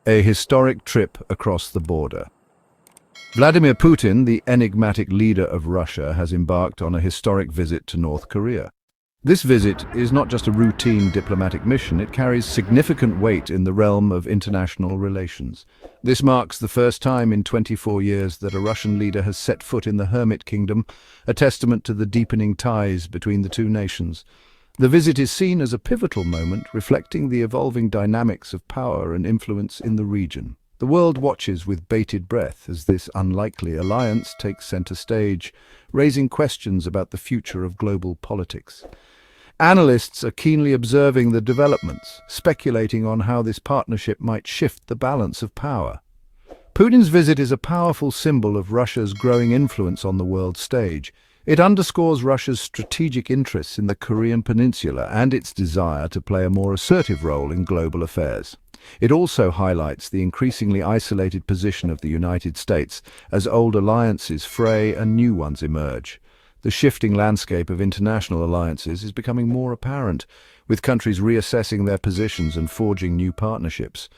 A historic trip across the border. Vladimir Putin, the enigmatic leader of Russia, has embarked on a historic visit to North Korea. This visit is not just a routine diplomatic mission, it carries significant weight in the realm of international relations. This marks the first time in 24 years that a Russian leader has set foot in the Hermit Kingdom, a testament to the deepening ties between the two nations. The visit is seen as a pivotal moment, reflecting the evolving dynamics of power and influence in the region. The world watches with bated breath as this unlikely alliance takes center stage, raising questions about the future of global politics. Analysts are keenly observing the developments, speculating on how this partnership might shift the balance of power. Putin's visit is a powerful symbol of Russia's growing influence on the world stage. It underscores Russia's strategic interests in the Korean peninsula and its desire to play a more assertive role in global affairs. It also highlights the increasingly isolated position of the United States as old alliances fray and new ones emerge. The shifting landscape of international alliances is becoming more apparent, with countries reassessing their positions and forging new partnerships.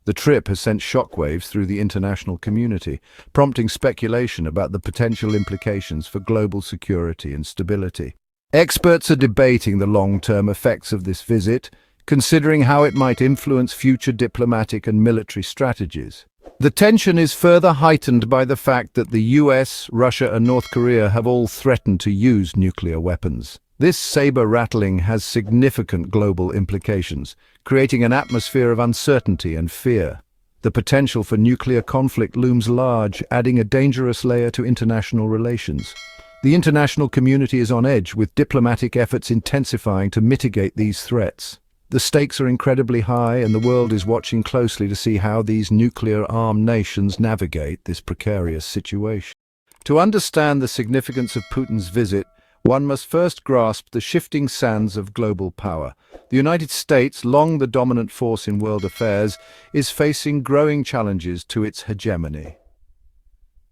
The trip has sent shockwaves through the international community, prompting speculation about the potential implications for global security and stability. Experts are debating the long-term effects of this visit, considering how it might influence future diplomatic and military strategies. The tension is further heightened by the fact that the US, Russia and North Korea have all threatened to use nuclear weapons. This saber-rattling has significant global implications, creating an atmosphere of uncertainty and fear. The potential for nuclear conflict looms large, adding a dangerous layer to international relations. The international community is on edge, with diplomatic efforts intensifying to mitigate these threats. The stakes are incredibly high, and the world is watching closely to see how these nuclear-armed nations navigate this precarious situation. To understand the significance of Putin's visit, one must first grasp the shifting sands of global power. The United States, long the dominant force in world affairs, is facing growing challenges to its hegemony.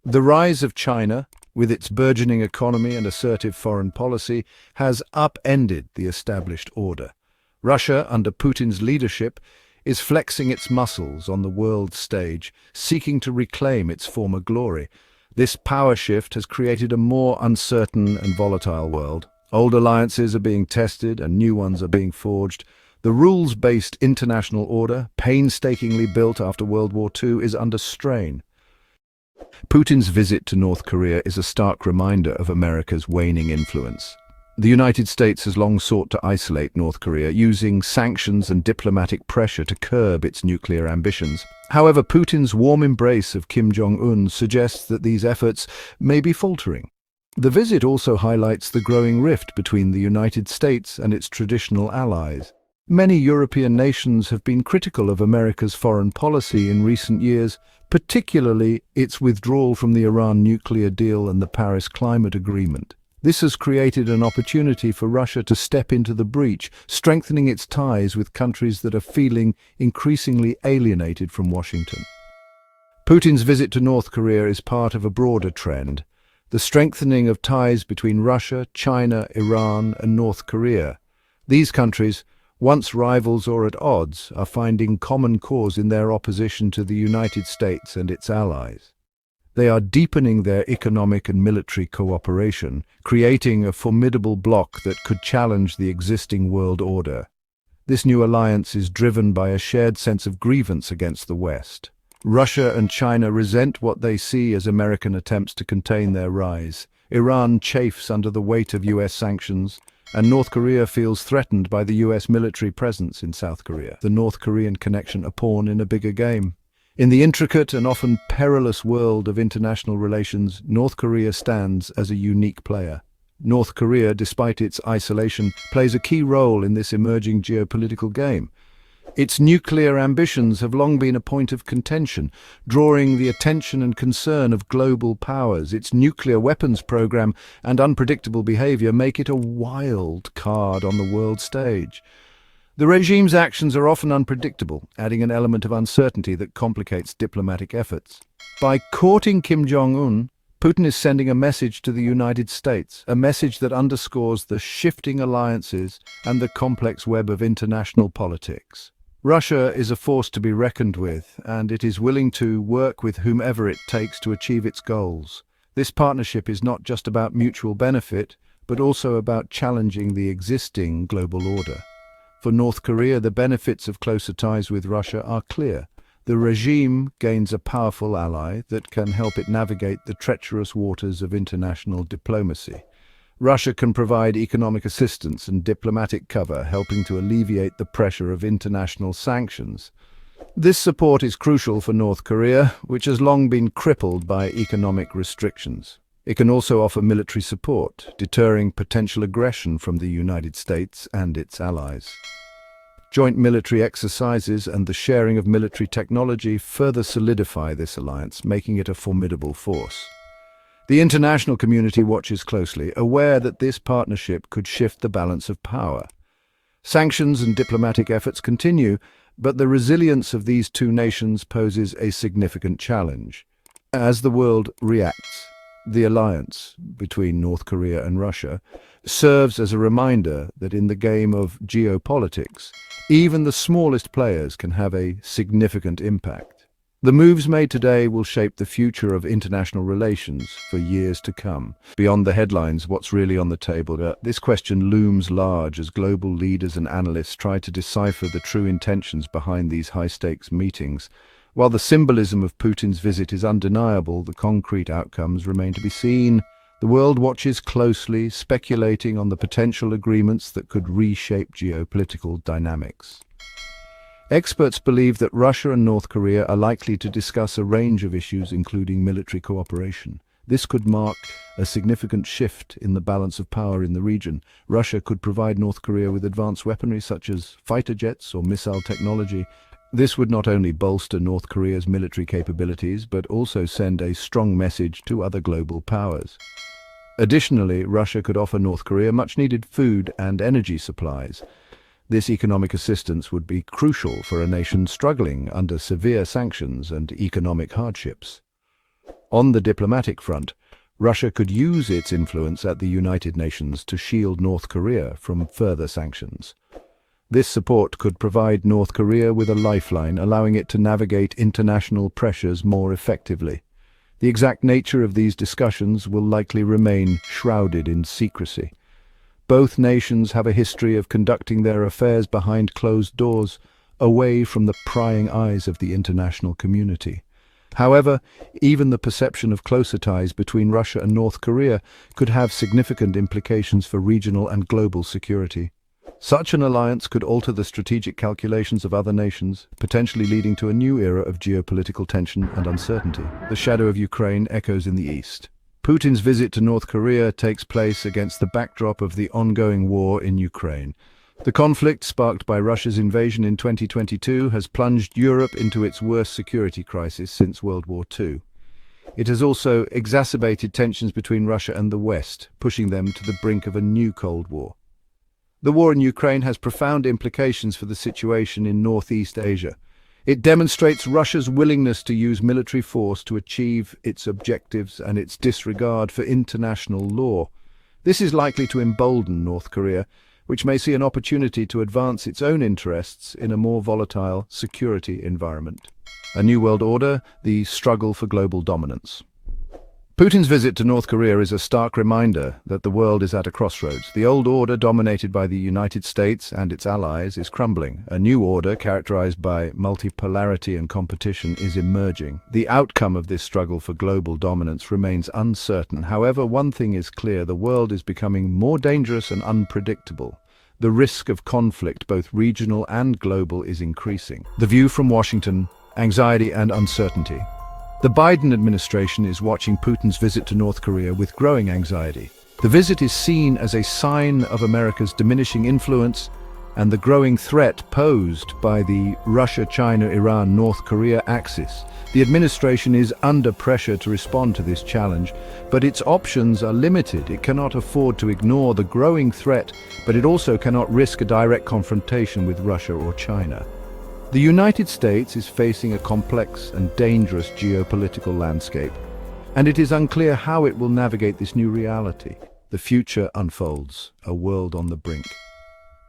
The rise of China, with its burgeoning economy and assertive foreign policy, has upended the established order. Russia, under Putin's leadership, is flexing its muscles on the world stage, seeking to reclaim its former glory. This power shift has created a more uncertain and volatile world. Old alliances are being tested and new ones are being forged. The rules-based international order, painstakingly built after World War II, is under strain. Putin's visit to North Korea is a stark reminder of America's waning influence. The United States has long sought to isolate North Korea, using sanctions and diplomatic pressure to curb its nuclear ambitions. However, Putin's warm embrace of Kim Jong-un suggests that these efforts may be faltering. The visit also highlights the growing rift between the United States and its traditional allies. Many European nations have been critical of America's foreign policy in recent years, particularly its withdrawal from the Iran nuclear deal and the Paris Climate Agreement. This has created an opportunity for Russia to step into the breach, strengthening its ties with countries that are feeling increasingly alienated from Washington. Putin's visit to North Korea is part of a broader trend, the strengthening of ties between Russia, China, Iran, and North Korea. These countries, once rivals or at odds, are finding common cause in their opposition to the United States and its allies. They are deepening their economic and military cooperation, creating a formidable bloc that could challenge the existing world order. This new alliance is driven by a shared sense of grievance against the West. Russia and China resent what they see as American attempts to contain their rise. Iran chafes under the weight of US sanctions, and North Korea feels threatened by the US military presence in South Korea. The North Korean connection a pawn in a bigger game. In the intricate and often perilous world of international relations, North Korea stands as a unique player. North Korea, despite its isolation, plays a key role in this emerging geopolitical game. Its nuclear ambitions have long been a point of contention, drawing the attention and concern of global powers. Its nuclear weapons program and unpredictable behavior make it a wild card on the world stage. The regime's actions are often unpredictable, adding an element of uncertainty that complicates diplomatic efforts. By courting Kim Jong-un, Putin is sending a message to the United States, a message that underscores the shifting alliances and the complex web of international politics. Russia is a force to be reckoned with, and it is willing to work with whomever it takes to achieve its goals. This partnership is not just about mutual benefit, but also about challenging the existing global order. For North Korea, the benefits of closer ties with Russia are clear. The regime gains a powerful ally that can help it navigate the treacherous waters of international diplomacy. Russia can provide economic assistance and diplomatic cover, helping to alleviate the pressure of international sanctions. This support is crucial for North Korea, which has long been crippled by economic restrictions. It can also offer military support, deterring potential aggression from the United States and its allies. Joint military exercises and the sharing of military technology further solidify this alliance, making it a formidable force. The international community watches closely, aware that this partnership could shift the balance of power. Sanctions and diplomatic efforts continue, but the resilience of these two nations poses a significant challenge. As the world reacts, the alliance between North Korea and Russia serves as a reminder that in the game of geopolitics, even the smallest players can have a significant impact. The moves made today will shape the future of international relations for years to come. Beyond the headlines, what's really on the table? This question looms large as global leaders and analysts try to decipher the true intentions behind these high-stakes meetings. While the symbolism of Putin's visit is undeniable, the concrete outcomes remain to be seen. The world watches closely, speculating on the potential agreements that could reshape geopolitical dynamics. Experts believe that Russia and North Korea are likely to discuss a range of issues, including military cooperation. This could mark a significant shift in the balance of power in the region. Russia could provide North Korea with advanced weaponry such as fighter jets or missile technology. This would not only bolster North Korea's military capabilities, but also send a strong message to other global powers. Additionally, Russia could offer North Korea much-needed food and energy supplies. This economic assistance would be crucial for a nation struggling under severe sanctions and economic hardships. On the diplomatic front, Russia could use its influence at the United Nations to shield North Korea from further sanctions. This support could provide North Korea with a lifeline, allowing it to navigate international pressures more effectively. The exact nature of these discussions will likely remain shrouded in secrecy. Both nations have a history of conducting their affairs behind closed doors, away from the prying eyes of the international community. However, even the perception of closer ties between Russia and North Korea could have significant implications for regional and global security. Such an alliance could alter the strategic calculations of other nations, potentially leading to a new era of geopolitical tension and uncertainty. The shadow of Ukraine echoes in the east. Putin's visit to North Korea takes place against the backdrop of the ongoing war in Ukraine. The conflict, sparked by Russia's invasion in 2022, has plunged Europe into its worst security crisis since World War II. It has also exacerbated tensions between Russia and the West, pushing them to the brink of a new Cold War. The war in Ukraine has profound implications for the situation in Northeast Asia. It demonstrates Russia's willingness to use military force to achieve its objectives and its disregard for international law. This is likely to embolden North Korea, which may see an opportunity to advance its own interests in a more volatile security environment. A new world order, the struggle for global dominance. Putin's visit to North Korea is a stark reminder that the world is at a crossroads. The old order, dominated by the United States and its allies, is crumbling. A new order, characterized by multipolarity and competition, is emerging. The outcome of this struggle for global dominance remains uncertain. However, one thing is clear: the world is becoming more dangerous and unpredictable. The risk of conflict, both regional and global, is increasing. The view from Washington: anxiety and uncertainty. The Biden administration is watching Putin's visit to North Korea with growing anxiety. The visit is seen as a sign of America's diminishing influence and the growing threat posed by the Russia-China-Iran-North Korea axis. The administration is under pressure to respond to this challenge, but its options are limited. It cannot afford to ignore the growing threat, but it also cannot risk a direct confrontation with Russia or China. The United States is facing a complex and dangerous geopolitical landscape, and it is unclear how it will navigate this new reality. The future unfolds, a world on the brink.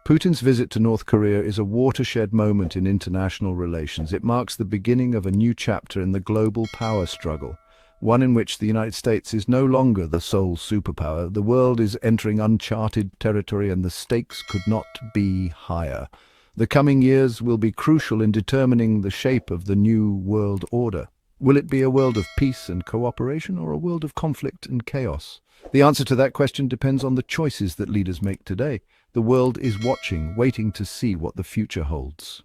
Putin's visit to North Korea is a watershed moment in international relations. It marks the beginning of a new chapter in the global power struggle, one in which the United States is no longer the sole superpower. The world is entering uncharted territory, and the stakes could not be higher. The coming years will be crucial in determining the shape of the new world order. Will it be a world of peace and cooperation, or a world of conflict and chaos? The answer to that question depends on the choices that leaders make today. The world is watching, waiting to see what the future holds.